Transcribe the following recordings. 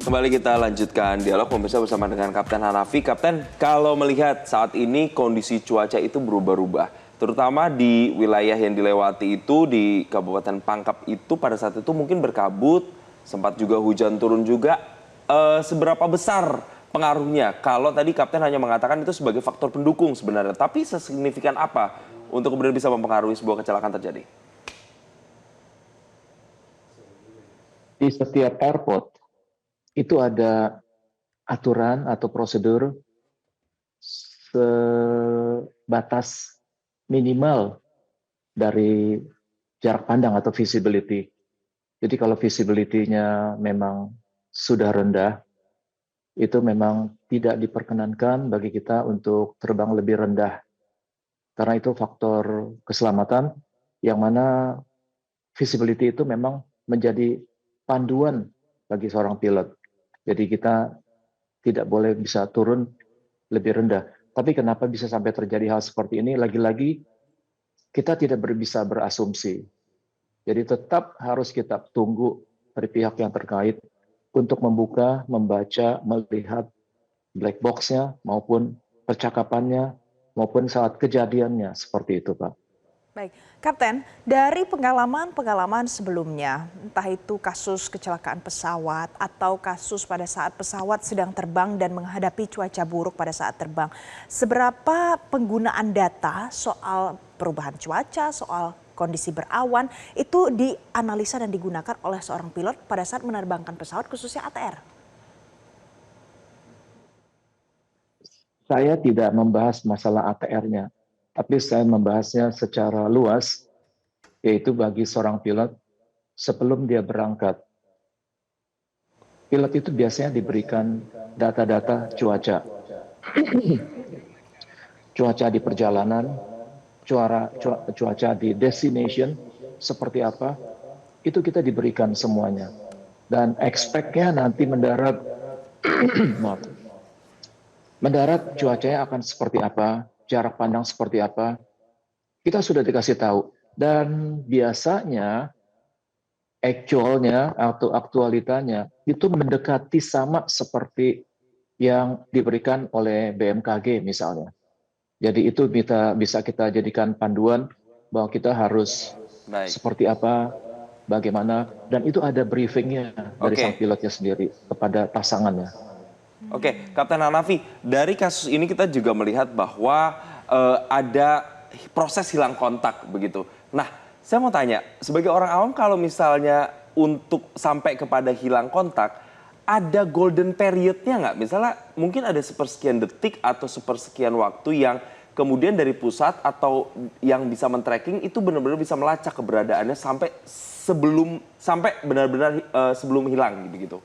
Kembali kita lanjutkan dialog pemirsa bersama dengan Kapten Hanafi. Kapten, kalau melihat saat ini kondisi cuaca itu berubah-ubah, terutama di wilayah yang dilewati itu di Kabupaten Pangkep itu pada saat itu mungkin berkabut, sempat juga hujan turun juga. Seberapa besar pengaruhnya? Kalau tadi Kapten hanya mengatakan itu sebagai faktor pendukung sebenarnya, tapi sesignifikan apa untuk kemudian bisa mempengaruhi sebuah kecelakaan terjadi? Di setiap airport itu ada aturan atau prosedur sebatas minimal dari jarak pandang atau visibility. Jadi kalau visibility-nya memang sudah rendah, itu memang tidak diperkenankan bagi kita untuk terbang lebih rendah. Karena itu faktor keselamatan yang mana visibility itu memang menjadi panduan bagi seorang pilot. Jadi kita tidak boleh bisa turun lebih rendah. Tapi kenapa bisa sampai terjadi hal seperti ini? Lagi-lagi kita tidak bisa berasumsi. Jadi tetap harus kita tunggu dari pihak yang terkait untuk membuka, membaca, melihat black box-nya maupun percakapannya maupun saat kejadiannya seperti itu, Pak. Baik, Kapten, dari pengalaman sebelumnya, entah itu kasus kecelakaan pesawat atau kasus pada saat pesawat sedang terbang dan menghadapi cuaca buruk pada saat terbang, seberapa penggunaan data soal perubahan cuaca, soal kondisi berawan, itu dianalisa dan digunakan oleh seorang pilot pada saat menerbangkan pesawat khususnya ATR? Saya tidak membahas masalah ATR-nya, tapi saya membahasnya secara luas, yaitu bagi seorang pilot sebelum dia berangkat. Pilot itu biasanya diberikan data-data cuaca. Cuaca di perjalanan, cuaca di destination, seperti apa, itu kita diberikan semuanya. Dan expect-nya nanti mendarat, mendarat cuacanya akan seperti apa, jarak pandang seperti apa, kita sudah dikasih tahu. Dan biasanya actualnya atau aktualitanya itu mendekati sama seperti yang diberikan oleh BMKG misalnya. Jadi itu bisa kita jadikan panduan bahwa kita harus seperti apa, bagaimana, dan itu ada briefingnya dari sang pilotnya sendiri kepada pasangannya. Oke, Kapten Hanafi, dari kasus ini kita juga melihat bahwa ada proses hilang kontak begitu. Nah, saya mau tanya, sebagai orang awam kalau misalnya untuk sampai kepada hilang kontak, ada golden period-nya nggak? Misalnya mungkin ada sepersekian detik atau sepersekian waktu yang kemudian dari pusat atau yang bisa men-tracking itu benar-benar bisa melacak keberadaannya sampai benar-benar sebelum hilang gitu.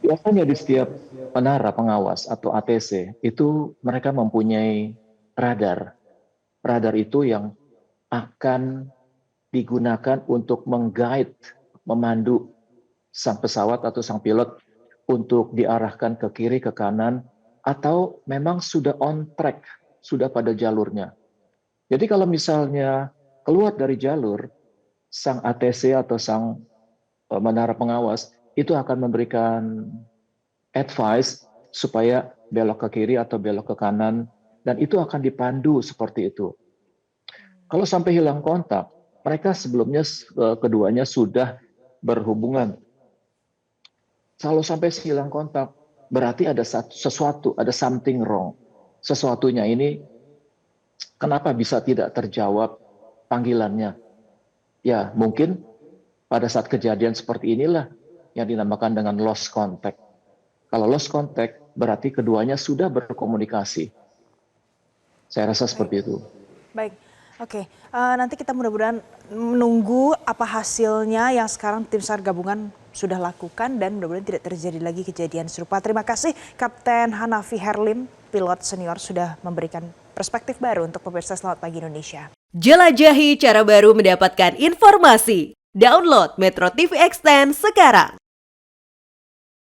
Biasanya di setiap menara pengawas atau ATC itu mereka mempunyai radar. Radar itu yang akan digunakan untuk meng-guide, memandu sang pesawat atau sang pilot untuk diarahkan ke kiri, ke kanan, atau memang sudah on track, sudah pada jalurnya. Jadi kalau misalnya keluar dari jalur, sang ATC atau sang menara pengawas itu akan memberikan advice supaya belok ke kiri atau belok ke kanan, dan itu akan dipandu seperti itu. Kalau sampai hilang kontak, mereka sebelumnya keduanya sudah berhubungan. Kalau sampai hilang kontak, berarti ada sesuatu, ada something wrong. Sesuatunya ini kenapa bisa tidak terjawab panggilannya? Ya, mungkin pada saat kejadian seperti inilah yang dinamakan dengan lost contact. Kalau lost contact, berarti keduanya sudah berkomunikasi. Saya rasa seperti itu. Baik, oke. Nanti kita mudah-mudahan menunggu apa hasilnya yang sekarang tim SAR gabungan sudah lakukan dan mudah-mudahan tidak terjadi lagi kejadian serupa. Terima kasih Kapten Hanafi Herlim, pilot senior, sudah memberikan perspektif baru untuk pemirsa Selamat Pagi Indonesia. Jelajahi cara baru mendapatkan informasi. Download Metro TV Extend sekarang.